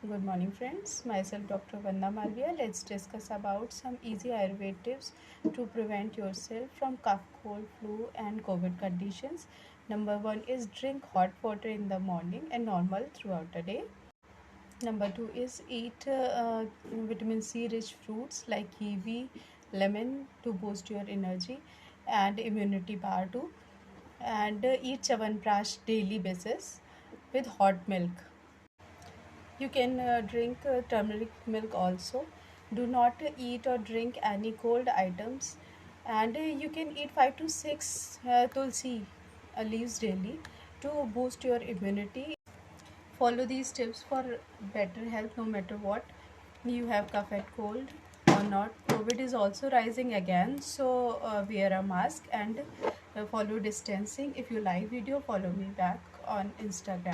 Good morning friends, myself Dr. Vanda Malviya. Let's discuss about some easy Ayurvedic tips to prevent yourself from cough, cold, flu and COVID conditions. Number 1 is drink hot water in the morning and normal throughout the day. Number 2 is eat vitamin C rich fruits like kiwi, lemon to boost your energy and immunity power too. And eat Chyawanprash daily basis with hot milk. You can drink turmeric milk also. Do not eat or drink any cold items. And you can eat 5 to 6 tulsi leaves daily to boost your immunity. Follow these tips for better health no matter what you have cough and cold or not. COVID is also rising again, so wear a mask and follow distancing. If you like video, follow me back on Instagram.